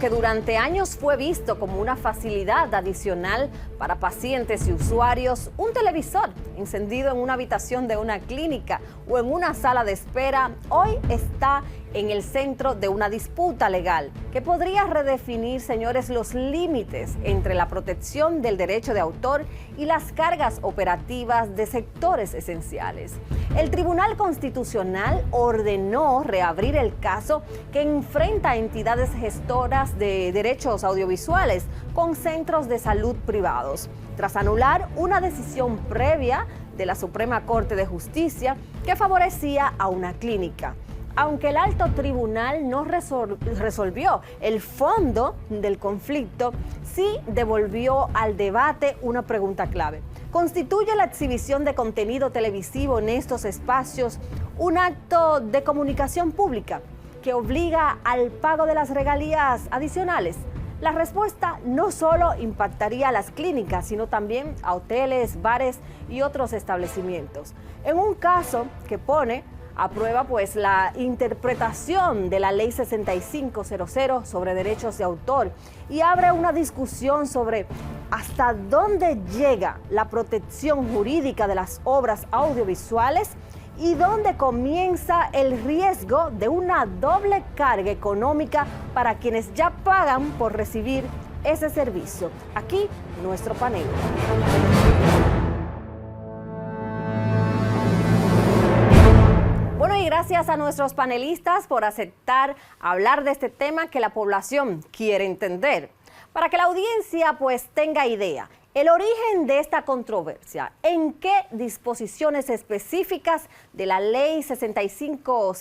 que durante años fue visto como una facilidad adicional para pacientes y usuarios, un televisor encendido en una habitación de una clínica o en una sala de espera, hoy está en el centro de una disputa legal que podría redefinir, señores, los límites entre la protección del derecho de autor y las cargas operativas de sectores esenciales. El Tribunal Constitucional ordenó reabrir el caso que enfrenta a entidades gestoras de derechos audiovisuales con centros de salud privados, tras anular una decisión previa de la Suprema Corte de Justicia que favorecía a una clínica. Aunque el alto tribunal no resolvió el fondo del conflicto, sí devolvió al debate una pregunta clave. ¿Constituye la exhibición de contenido televisivo en estos espacios un acto de comunicación pública que obliga al pago de las regalías adicionales? La respuesta no solo impactaría a las clínicas, sino también a hoteles, bares y otros establecimientos. En un caso que pone a prueba pues la interpretación de la Ley 6500 sobre derechos de autor y abre una discusión sobre hasta dónde llega la protección jurídica de las obras audiovisuales y dónde comienza el riesgo de una doble carga económica para quienes ya pagan por recibir ese servicio. Aquí nuestro panel. Bueno, y gracias a nuestros panelistas por aceptar hablar de este tema que la población quiere entender. Para que la audiencia pues tenga idea, el origen de esta controversia, ¿en qué disposiciones específicas de la Ley 6500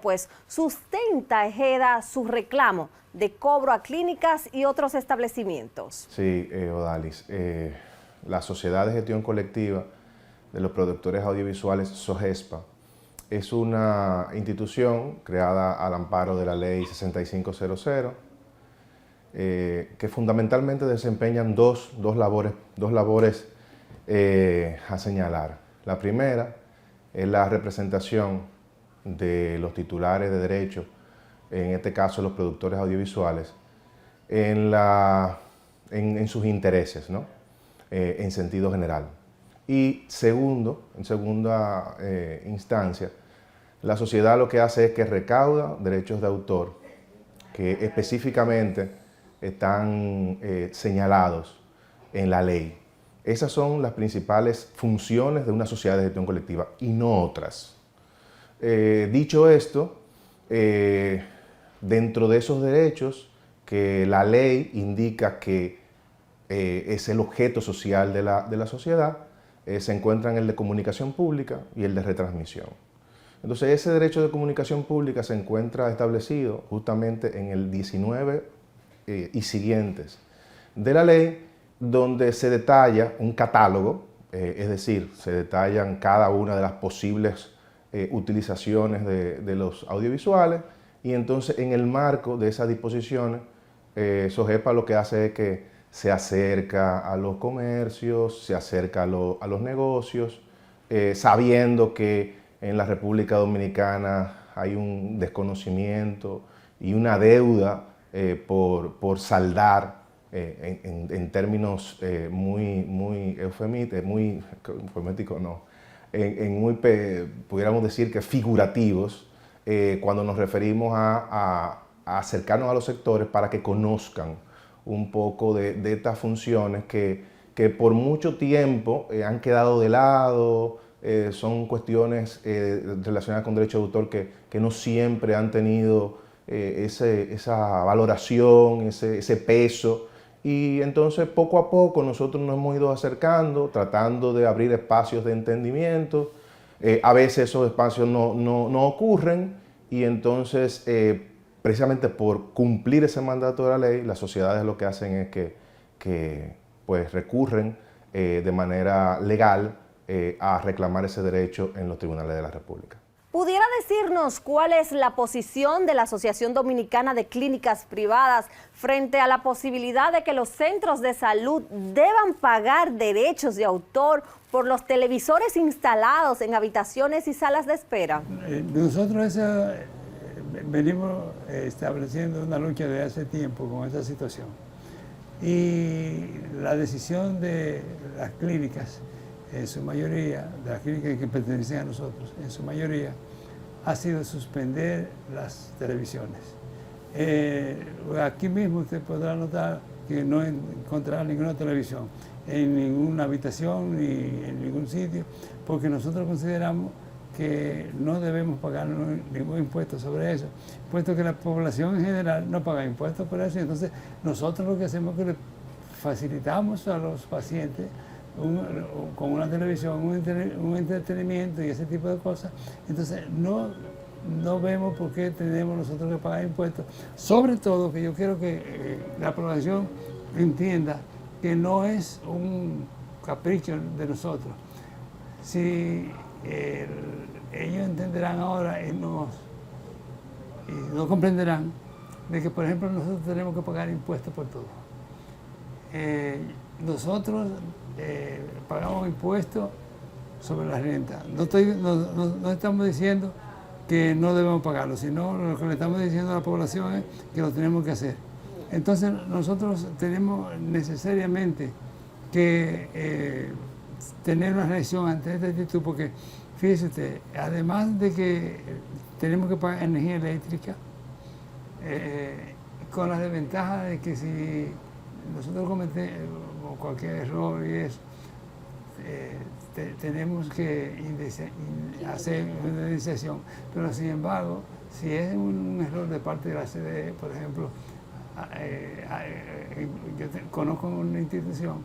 pues sustenta Ejeda su reclamo de cobro a clínicas y otros establecimientos? Sí, Odalis, la Sociedad de Gestión Colectiva de los Productores Audiovisuales, SOGESPA, es una institución creada al amparo de la Ley 6500, que fundamentalmente desempeñan dos labores a señalar. La primera es la representación de los titulares de derechos, en este caso los productores audiovisuales, en sus intereses, ¿no? En sentido general. Y en segunda instancia, la sociedad lo que hace es que recauda derechos de autor que específicamente están señalados en la ley. Esas son las principales funciones de una sociedad de gestión colectiva y no otras. Dicho esto, dentro de esos derechos que la ley indica que es el objeto social de la sociedad, se encuentran el de comunicación pública y el de retransmisión. Entonces, ese derecho de comunicación pública se encuentra establecido justamente en el 19 y siguientes de la ley, donde se detalla un catálogo, es decir, se detallan cada una de las posibles utilizaciones de los audiovisuales, y entonces en el marco de esas disposiciones, SOGESPA lo que hace es que se acerca a los comercios, se acerca a los negocios, sabiendo que en la República Dominicana hay un desconocimiento y una deuda por saldar en términos muy eufemísticos, no, pudiéramos decir que figurativos, cuando nos referimos a acercarnos a los sectores para que conozcan un poco de estas funciones que por mucho tiempo han quedado de lado. Son cuestiones relacionadas con derecho de autor que no siempre han tenido esa valoración, ese peso, y entonces poco a poco nosotros nos hemos ido acercando, tratando de abrir espacios de entendimiento. A veces esos espacios no ocurren, y entonces precisamente por cumplir ese mandato de la ley, las sociedades lo que hacen es que pues recurren de manera legal a reclamar ese derecho en los tribunales de la República. ¿Pudiera decirnos cuál es la posición de la Asociación Dominicana de Clínicas Privadas frente a la posibilidad de que los centros de salud deban pagar derechos de autor por los televisores instalados en habitaciones y salas de espera? Nosotros venimos estableciendo una lucha desde hace tiempo con esta situación. Y la decisión de las clínicas, en su mayoría, de las clínicas que pertenecen a nosotros, en su mayoría, ha sido suspender las televisiones. Aquí mismo usted podrá notar que no encontrará ninguna televisión en ninguna habitación ni en ningún sitio, porque nosotros consideramos que no debemos pagar ningún impuesto sobre eso, puesto que la población en general no paga impuestos por eso. Entonces nosotros lo que hacemos es que le facilitamos a los pacientes con una televisión, un entretenimiento y ese tipo de cosas. Entonces no vemos por qué tenemos nosotros que pagar impuestos. Sobre todo que yo quiero que la población entienda que no es un capricho de nosotros. Si ellos entenderán ahora y no comprenderán de que, por ejemplo, nosotros tenemos que pagar impuestos por todo. Nosotros pagamos impuestos sobre la renta. No estamos diciendo que no debemos pagarlo, sino lo que le estamos diciendo a la población es que lo tenemos que hacer. Entonces nosotros tenemos necesariamente que tener una reacción ante esta actitud, porque fíjese usted, además de que tenemos que pagar energía eléctrica, con la desventaja de que si nosotros cometemos cualquier error y eso, tenemos que hacer una indemnización, pero sin embargo, si es un error de parte de la CDE, por ejemplo, yo conozco una institución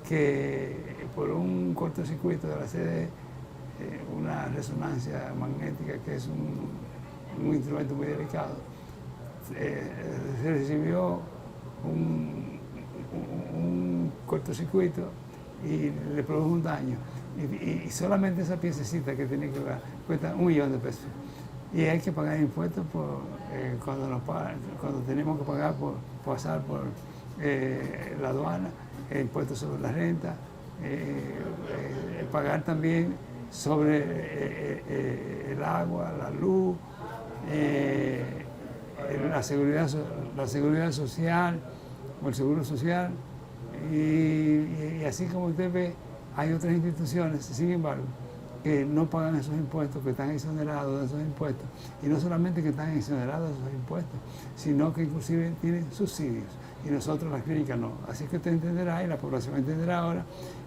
que por un cortocircuito de la CDE, una resonancia magnética, que es un instrumento muy delicado, se recibió un cortocircuito y le produjo un daño. Y solamente esa piececita que tiene que pagar cuesta $1.000.000 de pesos. Y hay que pagar impuestos cuando tenemos que pagar por pasar por la aduana, impuestos sobre la renta, pagar también sobre el agua, la luz, la seguridad social o el seguro social. Y así como usted ve, hay otras instituciones, sin embargo, que no pagan esos impuestos, que están exonerados de esos impuestos. Y no solamente que están exonerados de esos impuestos, sino que inclusive tienen subsidios. Y nosotros, las clínicas, no. Así que usted entenderá, y la población entenderá ahora,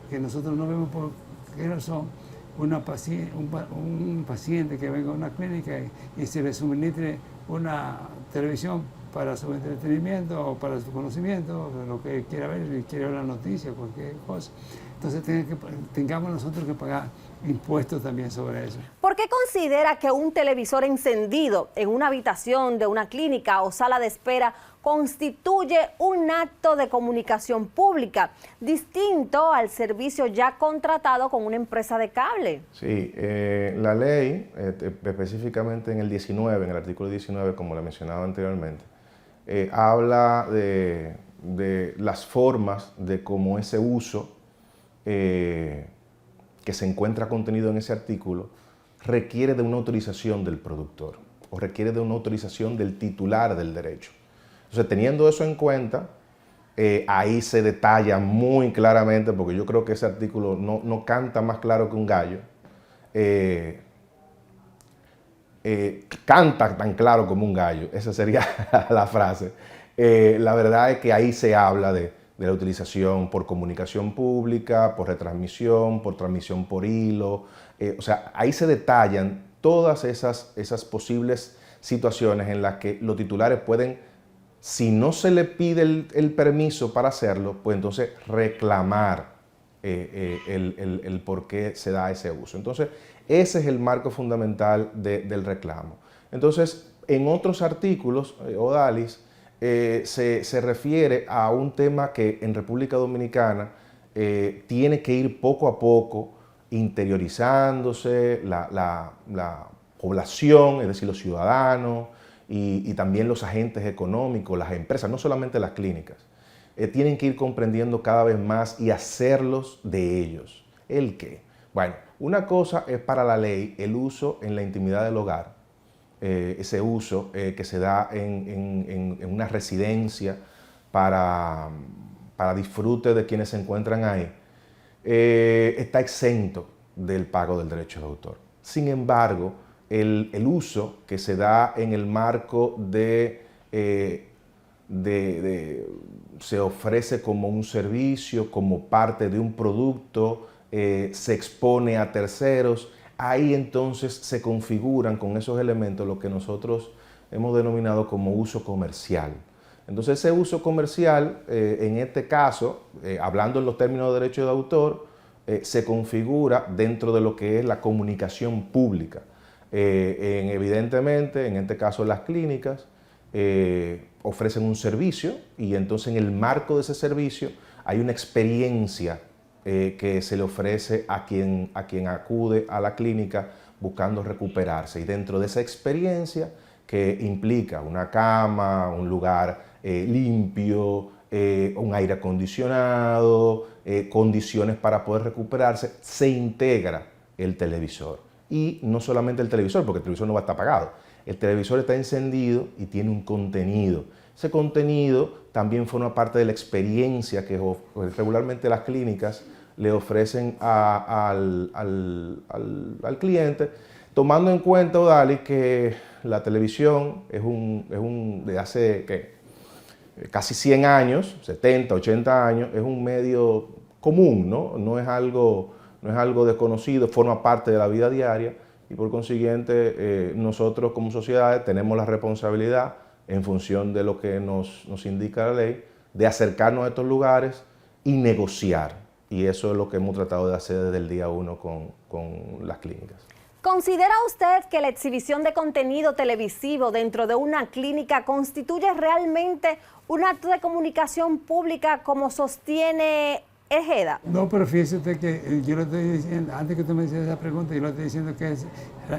que nosotros no vemos por qué razón un paciente que venga a una clínica y se le suministre una televisión para su entretenimiento o para su conocimiento, lo que quiera ver, si quiere ver la noticia, cualquier cosa. Entonces tengamos nosotros que pagar impuestos también sobre eso. ¿Por qué considera que un televisor encendido en una habitación de una clínica o sala de espera constituye un acto de comunicación pública, distinto al servicio ya contratado con una empresa de cable? Sí, la ley, específicamente en el artículo 19, como le mencionaba anteriormente, habla de las formas de cómo ese uso que se encuentra contenido en ese artículo requiere de una autorización del productor o requiere de una autorización del titular del derecho. Entonces, teniendo eso en cuenta, ahí se detalla muy claramente, porque yo creo que ese artículo no canta más claro que un gallo, canta tan claro como un gallo, esa sería la frase. La verdad es que ahí se habla de la utilización por comunicación pública, por retransmisión, por transmisión por hilo. O sea, ahí se detallan todas esas posibles situaciones en las que los titulares pueden, si no se le pide el permiso para hacerlo, pues entonces reclamar el por qué se da ese uso. Entonces, ese es el marco fundamental del reclamo. Entonces, en otros artículos, Odalis, se refiere a un tema que en República Dominicana tiene que ir poco a poco interiorizándose la población, es decir, los ciudadanos y también los agentes económicos, las empresas, no solamente las clínicas, tienen que ir comprendiendo cada vez más y hacerlos de ellos. ¿El qué? Bueno, una cosa es para la ley el uso en la intimidad del hogar, ese uso que se da en una residencia para disfrute de quienes se encuentran ahí, está exento del pago del derecho de autor. Sin embargo, el uso que se da en el marco se ofrece como un servicio, como parte de un producto, se expone a terceros, ahí entonces se configuran con esos elementos lo que nosotros hemos denominado como uso comercial. Entonces ese uso comercial, en este caso, hablando en los términos de derecho de autor, se configura dentro de lo que es la comunicación pública. Evidentemente, en este caso las clínicas ofrecen un servicio y entonces en el marco de ese servicio hay una experiencia que se le ofrece a quien acude a la clínica buscando recuperarse. Y dentro de esa experiencia, que implica una cama, un lugar limpio, un aire acondicionado, condiciones para poder recuperarse, se integra el televisor. Y no solamente el televisor, porque el televisor no va a estar apagado. El televisor está encendido y tiene un contenido. Ese contenido también forma parte de la experiencia que regularmente las clínicas le ofrecen al cliente, tomando en cuenta, Odalis, que la televisión es de hace casi 100 años, 70, 80 años, es un medio común, ¿no? No es algo desconocido, forma parte de la vida diaria y por consiguiente nosotros como sociedad tenemos la responsabilidad, en función de lo que nos indica la ley, de acercarnos a estos lugares y negociar. Y eso es lo que hemos tratado de hacer desde el día 1 con las clínicas. ¿Considera usted que la exhibición de contenido televisivo dentro de una clínica constituye realmente un acto de comunicación pública como sostiene Ejeda? No, pero fíjese usted que yo le estoy diciendo, antes que tú me hicieras esa pregunta, yo le estoy diciendo que es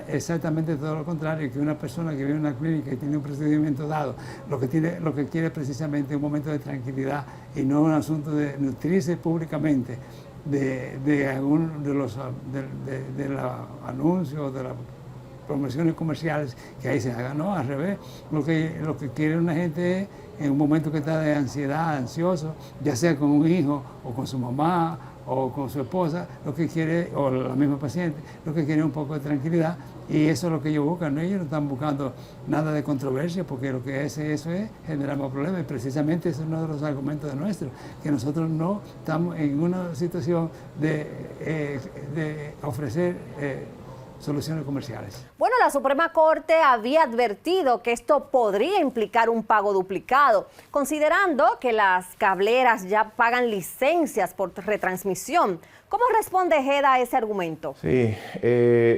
exactamente todo lo contrario, que una persona que vive en una clínica y tiene un procedimiento dado, lo que quiere es precisamente un momento de tranquilidad y no un asunto de nutrirse públicamente de algún de los anuncios, de las promociones comerciales que ahí se hagan. No, al revés, lo que quiere una gente es, en un momento que está de ansiedad, ansioso, ya sea con un hijo o con su mamá o con su esposa, lo que quiere, o la misma paciente, lo que quiere es un poco de tranquilidad, y eso es lo que ellos buscan, ¿no? Ellos no están buscando nada de controversia, porque lo que eso es generar más problemas, y precisamente ese es uno de los argumentos de nuestro, que nosotros no estamos en una situación de ofrecer soluciones comerciales. Bueno, la Suprema Corte había advertido que esto podría implicar un pago duplicado, considerando que las cableras ya pagan licencias por retransmisión. ¿Cómo responde Ejeda a ese argumento? Sí,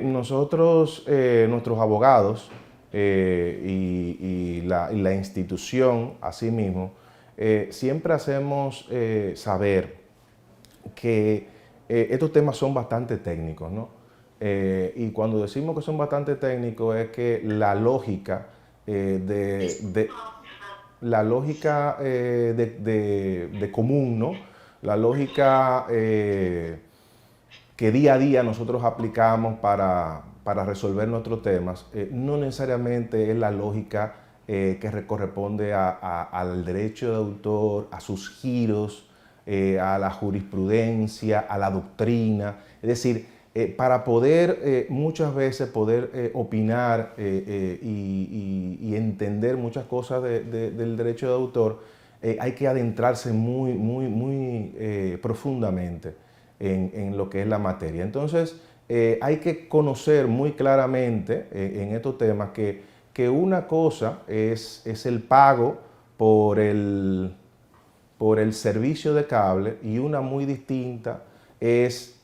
nosotros, nuestros abogados y la institución asimismo, siempre hacemos saber que estos temas son bastante técnicos, ¿no? Y cuando decimos que son bastante técnicos es que la lógica de común, ¿no? La lógica que día a día nosotros aplicamos para resolver nuestros temas, no necesariamente es la lógica que corresponde al derecho de autor, a sus giros, a la jurisprudencia, a la doctrina. Es decir, para poder muchas veces opinar y entender muchas cosas del derecho de autor, hay que adentrarse muy profundamente en lo que es la materia. Entonces, hay que conocer muy claramente en estos temas que una cosa es el pago por el servicio de cable y una muy distinta es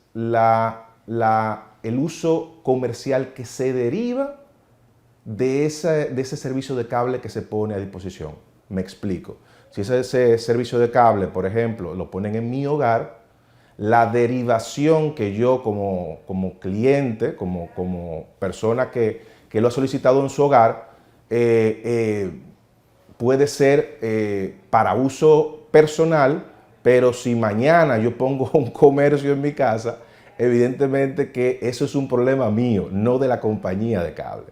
el uso comercial que se deriva de ese servicio de cable que se pone a disposición. Me explico. Si ese servicio de cable, por ejemplo, lo ponen en mi hogar, la derivación que yo como cliente, como persona que lo ha solicitado en su hogar, puede ser para uso personal, pero si mañana yo pongo un comercio en mi casa, evidentemente que eso es un problema mío, no de la compañía de cable.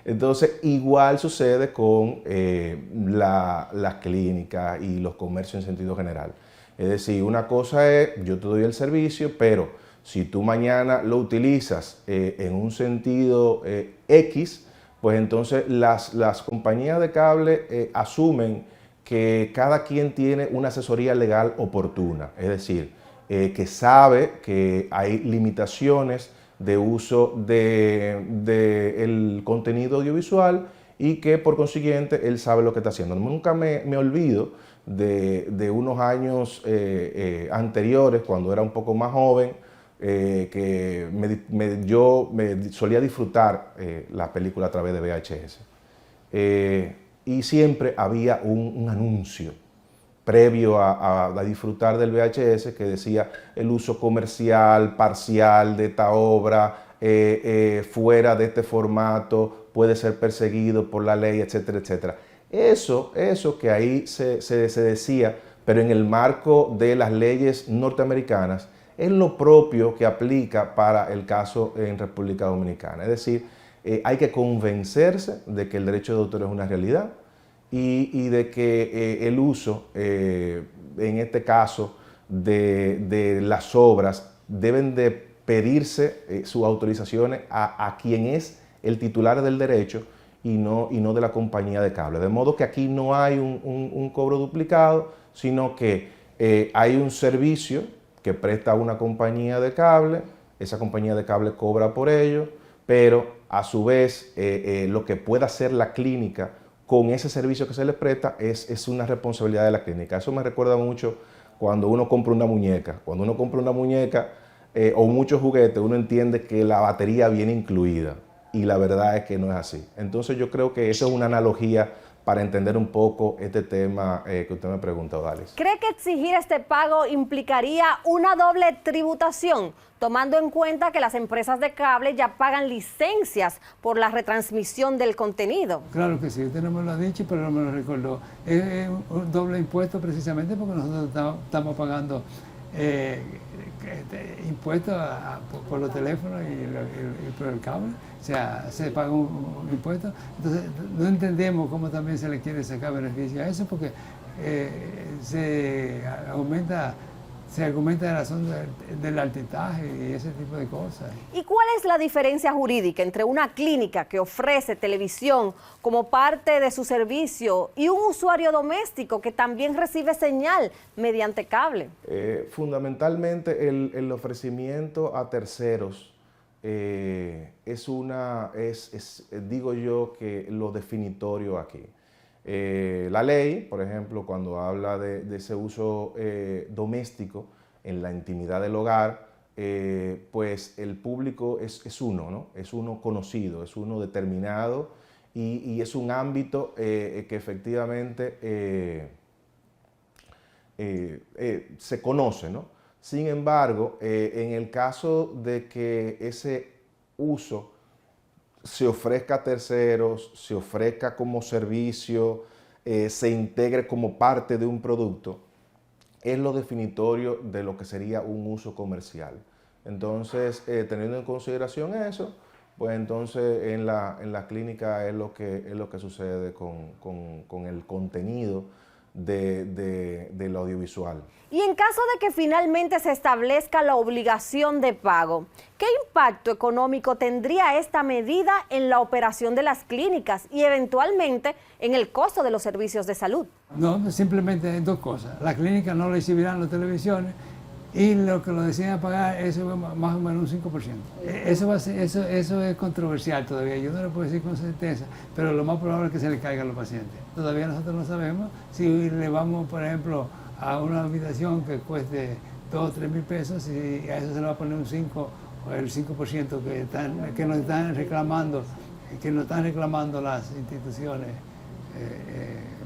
Entonces, igual sucede con las clínicas y los comercios en sentido general. Es decir, una cosa es, yo te doy el servicio, pero si tú mañana lo utilizas en un sentido X, pues entonces las compañías de cable asumen que cada quien tiene una asesoría legal oportuna. Es decir, que sabe que hay limitaciones de uso del contenido audiovisual y que por consiguiente él sabe lo que está haciendo. Nunca me olvido de unos años anteriores, cuando era un poco más joven, que yo solía disfrutar la película a través de VHS. Y siempre había un anuncio previo a disfrutar del VHS que decía el uso comercial parcial de esta obra, fuera de este formato, puede ser perseguido por la ley, etcétera, etcétera. Eso que ahí se decía, pero en el marco de las leyes norteamericanas, es lo propio que aplica para el caso en República Dominicana. Es decir, hay que convencerse de que el derecho de autor es una realidad y de que el uso, en este caso, de las obras, deben de pedirse sus autorizaciones a quien es el titular del derecho y no de la compañía de cable. De modo que aquí no hay un cobro duplicado, sino que hay un servicio que presta una compañía de cable, esa compañía de cable cobra por ello, pero a su vez lo que pueda hacer la clínica con ese servicio que se les presta es una responsabilidad de la clínica. Eso me recuerda mucho cuando uno compra una muñeca. Cuando uno compra una muñeca o muchos juguetes, uno entiende que la batería viene incluida y la verdad es que no es así. Entonces yo creo que eso es una analogía para entender un poco este tema que usted me pregunta, Odalis. ¿Cree que exigir este pago implicaría una doble tributación, tomando en cuenta que las empresas de cable ya pagan licencias por la retransmisión del contenido? Claro que sí, usted no me lo ha dicho, pero no me lo recordó. Es un doble impuesto precisamente porque nosotros estamos pagando impuestos por los teléfonos y por el cable. O sea, se paga un impuesto. Entonces, no entendemos cómo también se le quiere sacar beneficio a eso, porque se argumenta el asunto del altitaje y ese tipo de cosas. ¿Y cuál es la diferencia jurídica entre una clínica que ofrece televisión como parte de su servicio y un usuario doméstico que también recibe señal mediante cable? Fundamentalmente el ofrecimiento a terceros digo yo, que lo definitorio aquí. La ley, por ejemplo, cuando habla de ese uso doméstico en la intimidad del hogar, pues el público es uno, ¿no? Es uno conocido, es uno determinado y es un ámbito que efectivamente se conoce, ¿no? Sin embargo, en el caso de que ese uso se ofrezca a terceros, se ofrezca como servicio, se integre como parte de un producto, es lo definitorio de lo que sería un uso comercial. Entonces, teniendo en consideración eso, pues entonces en la clínica es lo que sucede con el contenido del audiovisual. Y en caso de que finalmente se establezca la obligación de pago, ¿qué impacto económico tendría esta medida en la operación de las clínicas y eventualmente en el costo de los servicios de salud? No, simplemente dos cosas. Las clínicas no lo exhibirán las televisiones y lo que lo deciden pagar, eso es más o menos un 5%. Eso es controversial todavía, yo no lo puedo decir con certeza, pero lo más probable es que se le caiga a los pacientes. Todavía nosotros no sabemos si le vamos, por ejemplo, a una habitación que cueste 2 o 3 mil pesos y a eso se le va a poner un 5 o el 5% que nos están reclamando las instituciones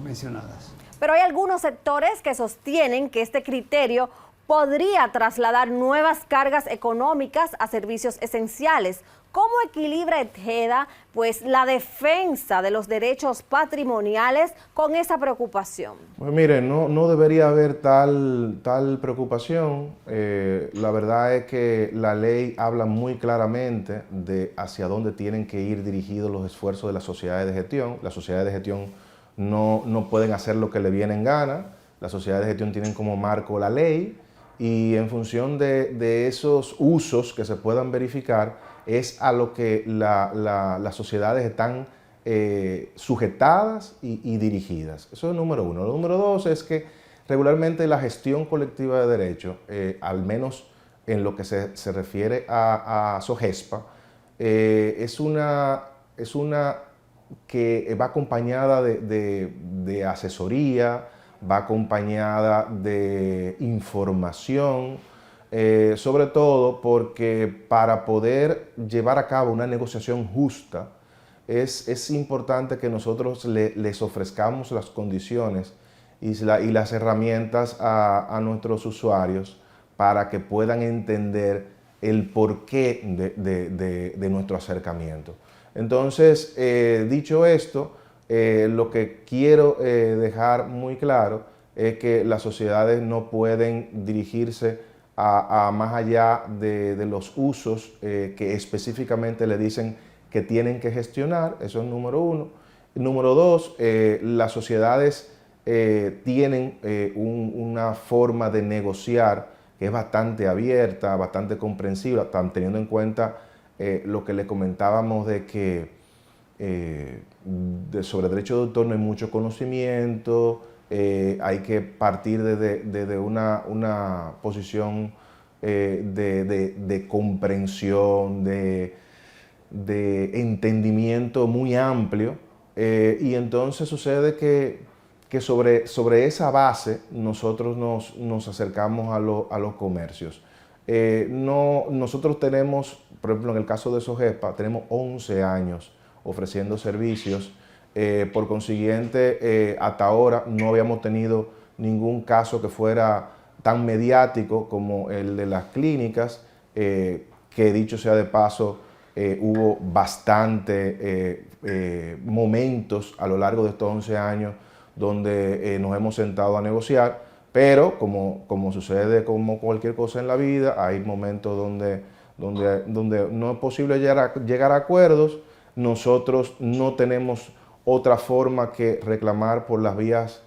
mencionadas. Pero hay algunos sectores que sostienen que este criterio podría trasladar nuevas cargas económicas a servicios esenciales. ¿Cómo equilibra Tejeda pues la defensa de los derechos patrimoniales con esa preocupación? Pues mire, no debería haber tal preocupación. La verdad es que la ley habla muy claramente de hacia dónde tienen que ir dirigidos los esfuerzos de las sociedades de gestión. Las sociedades de gestión no pueden hacer lo que le viene en gana. Las sociedades de gestión tienen como marco la ley y en función de esos usos que se puedan verificar, es a lo que las sociedades están sujetadas y dirigidas. Eso es el número uno. El número dos es que regularmente la gestión colectiva de derechos, al menos en lo que se refiere a SOGESPA, es una que va acompañada de asesoría, va acompañada de información, sobre todo porque para poder llevar a cabo una negociación justa es importante que nosotros les ofrezcamos las condiciones y las herramientas a nuestros usuarios para que puedan entender el porqué de nuestro acercamiento. Entonces, dicho esto, lo que quiero dejar muy claro es que las sociedades no pueden dirigirse a más allá de los usos que específicamente le dicen que tienen que gestionar. Eso es número uno. Número dos, las sociedades tienen una forma de negociar que es bastante abierta, bastante comprensiva, teniendo en cuenta lo que le comentábamos de que sobre derecho de autor no hay mucho conocimiento. Hay que partir desde una posición de comprensión, de entendimiento muy amplio, y entonces sucede que sobre esa base nosotros nos acercamos a los comercios. Nosotros tenemos, por ejemplo, en el caso de SOGESPA, tenemos 11 años ofreciendo servicios. Por consiguiente, hasta ahora no habíamos tenido ningún caso que fuera tan mediático como el de las clínicas, que dicho sea de paso, hubo bastante momentos a lo largo de estos 11 años donde nos hemos sentado a negociar, pero como sucede como cualquier cosa en la vida, hay momentos donde no es posible llegar a acuerdos. Nosotros no tenemos otra forma que reclamar por las vías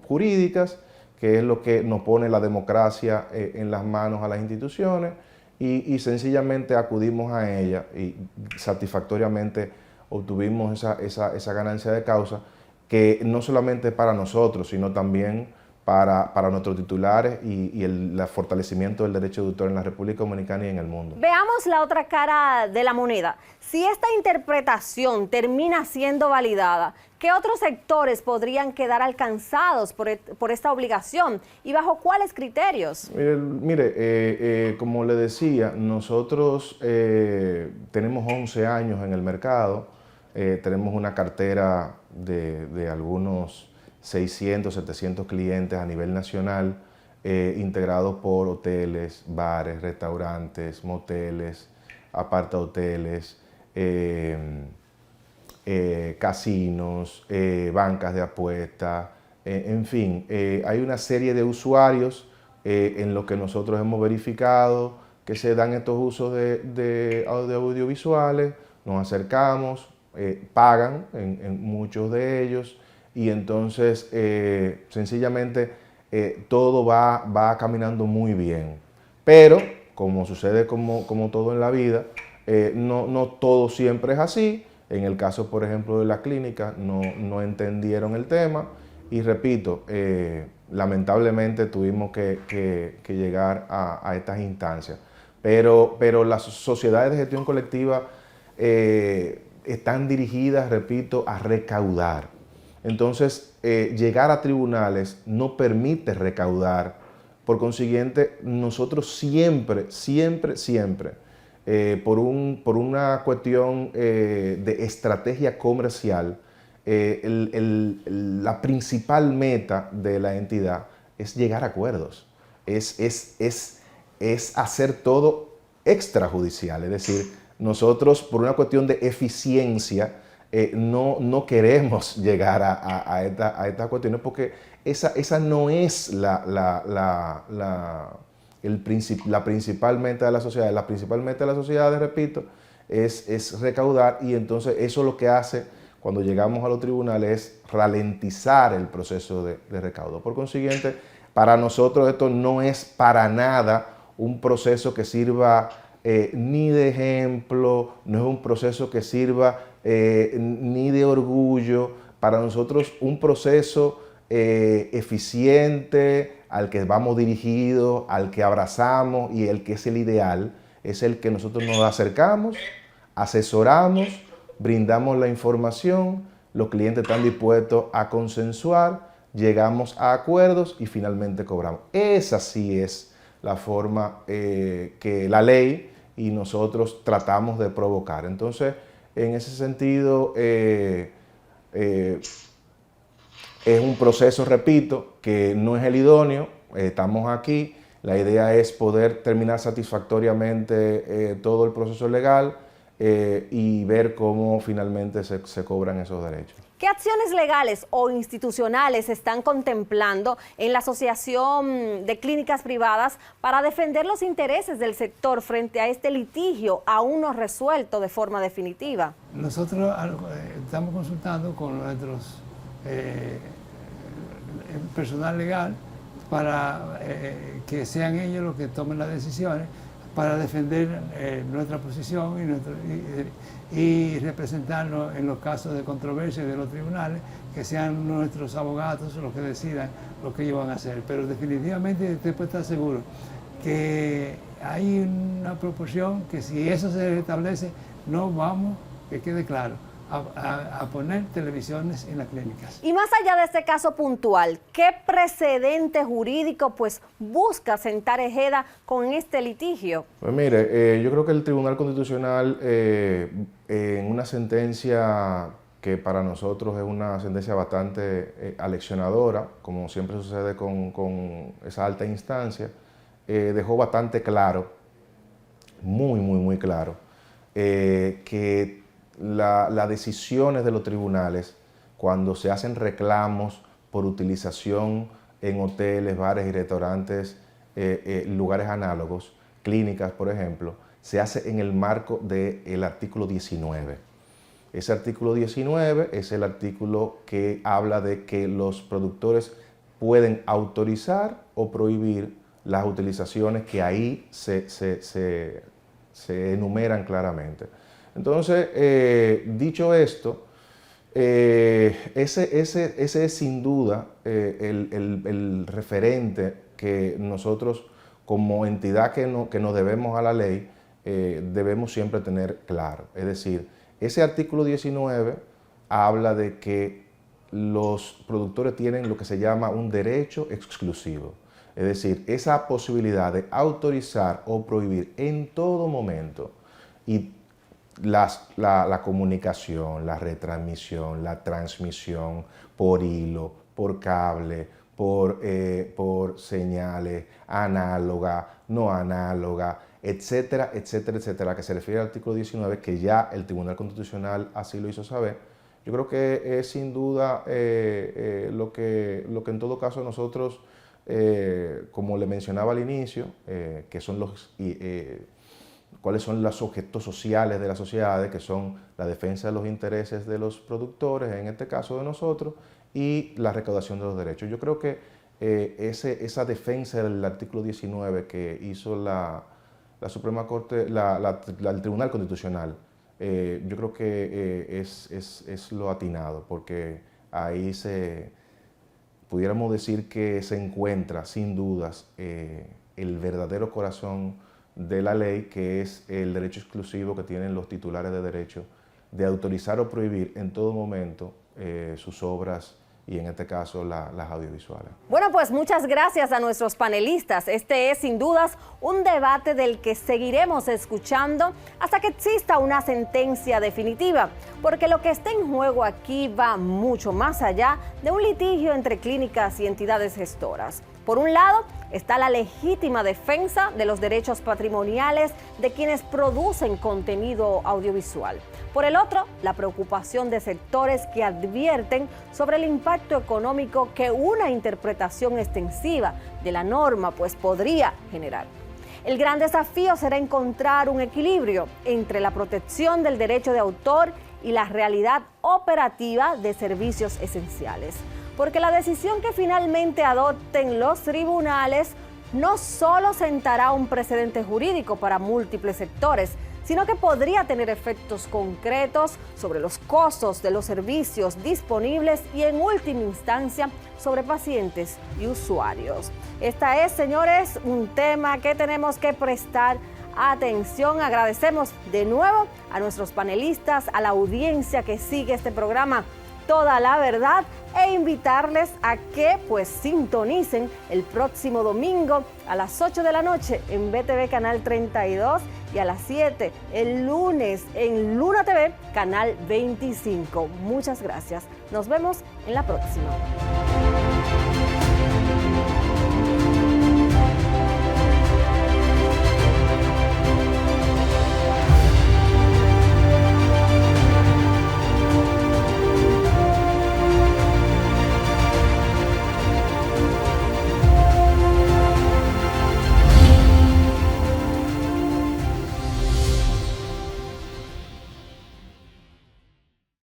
jurídicas, que es lo que nos pone la democracia en las manos a las instituciones, y sencillamente acudimos a ella y satisfactoriamente obtuvimos esa ganancia de causa, que no solamente para nosotros, sino también para nuestros titulares y el fortalecimiento del derecho de autor en la República Dominicana y en el mundo. Veamos la otra cara de la moneda. Si esta interpretación termina siendo validada, ¿qué otros sectores podrían quedar alcanzados por esta obligación y bajo cuáles criterios? Mire, como le decía, nosotros tenemos 11 años en el mercado, tenemos una cartera de algunos 600, 700 clientes a nivel nacional, integrados por hoteles, bares, restaurantes, moteles, apartahoteles, casinos, bancas de apuestas, en fin, hay una serie de usuarios en lo que nosotros hemos verificado que se dan estos usos de audiovisuales, nos acercamos, pagan en muchos de ellos, y entonces sencillamente todo va caminando muy bien. Pero, como sucede como todo en la vida, no todo siempre es así. En el caso, por ejemplo, de la clínica, no entendieron el tema y repito, lamentablemente tuvimos que llegar a estas instancias. Pero las sociedades de gestión colectiva están dirigidas, repito, a recaudar. Entonces, llegar a tribunales no permite recaudar. Por consiguiente, nosotros siempre, por una cuestión de estrategia comercial, la principal meta de la entidad es llegar a acuerdos. es hacer todo extrajudicial. Es decir, nosotros por una cuestión de eficiencia no queremos llegar a estas cuestiones porque esa no es la principal meta de la sociedad. La principal meta de la sociedad, repito, es recaudar, y entonces eso lo que hace cuando llegamos a los tribunales es ralentizar el proceso de recaudo. Por consiguiente, para nosotros esto no es para nada un proceso que sirva ni de ejemplo, no es un proceso que sirva ni de orgullo. Para nosotros un proceso eficiente, al que vamos dirigidos, al que abrazamos y el que es el ideal, es el que nosotros nos acercamos, asesoramos, brindamos la información, los clientes están dispuestos a consensuar, llegamos a acuerdos y finalmente cobramos. Esa sí es la forma que la ley y nosotros tratamos de provocar. Entonces, en ese sentido, es un proceso, repito, que no es el idóneo. Estamos aquí, la idea es poder terminar satisfactoriamente todo el proceso legal y ver cómo finalmente se cobran esos derechos. ¿Qué acciones legales o institucionales están contemplando en la Asociación de Clínicas Privadas para defender los intereses del sector frente a este litigio aún no resuelto de forma definitiva? Nosotros estamos consultando con nuestros personal legal para que sean ellos los que tomen las decisiones para defender nuestra posición y representarnos en los casos de controversia de los tribunales, que sean nuestros abogados los que decidan lo que ellos van a hacer. Pero definitivamente usted puede estar seguro que hay una proporción que si eso se establece, no vamos, que quede claro, a poner televisiones en las clínicas. Y más allá de este caso puntual, ¿qué precedente jurídico pues busca sentar Ejeda con este litigio? Pues mire, yo creo que el Tribunal Constitucional, en una sentencia que para nosotros es una sentencia bastante aleccionadora, como siempre sucede con esa alta instancia, dejó bastante claro, muy claro, que las decisiones de los tribunales, cuando se hacen reclamos por utilización en hoteles, bares y restaurantes, lugares análogos, clínicas, por ejemplo, se hace en el marco del artículo 19. Ese artículo 19 es el artículo que habla de que los productores pueden autorizar o prohibir las utilizaciones que ahí se enumeran claramente. Entonces, dicho esto, ese es sin duda el referente que nosotros como entidad que nos debemos a la ley, debemos siempre tener claro. Es decir, ese artículo 19 habla de que los productores tienen lo que se llama un derecho exclusivo. Es decir, esa posibilidad de autorizar o prohibir en todo momento y la comunicación, la retransmisión, la transmisión por hilo, por cable, por señales análoga, no análoga, etcétera, etcétera, etcétera, que se refiere al artículo 19, que ya el Tribunal Constitucional así lo hizo saber. Yo creo que es sin duda lo que en todo caso nosotros, como le mencionaba al inicio, que son cuáles son los objetos sociales de las sociedades, que son la defensa de los intereses de los productores, en este caso de nosotros, y la recaudación de los derechos. Yo creo que esa defensa del artículo 19 que hizo la Suprema Corte, el Tribunal Constitucional, yo creo que es lo atinado, porque ahí pudiéramos decir que se encuentra sin dudas el verdadero corazón de la ley, que es el derecho exclusivo que tienen los titulares de derecho de autorizar o prohibir en todo momento sus obras y en este caso las audiovisuales. Bueno, pues muchas gracias a nuestros panelistas. Este es sin dudas un debate del que seguiremos escuchando hasta que exista una sentencia definitiva, porque lo que está en juego aquí va mucho más allá de un litigio entre clínicas y entidades gestoras. Por un lado, está la legítima defensa de los derechos patrimoniales de quienes producen contenido audiovisual. Por el otro, la preocupación de sectores que advierten sobre el impacto económico que una interpretación extensiva de la norma podría generar. El gran desafío será encontrar un equilibrio entre la protección del derecho de autor y la realidad operativa de servicios esenciales. Porque la decisión que finalmente adopten los tribunales no solo sentará un precedente jurídico para múltiples sectores, sino que podría tener efectos concretos sobre los costos de los servicios disponibles y en última instancia sobre pacientes y usuarios. Esta es, señores, un tema que tenemos que prestar atención. Agradecemos de nuevo a nuestros panelistas, a la audiencia que sigue este programa Toda la Verdad, e invitarles a que sintonicen el próximo domingo a las 8 de la noche en BTV Canal 32 y a las 7 el lunes en Luna TV Canal 25. Muchas gracias. Nos vemos en la próxima.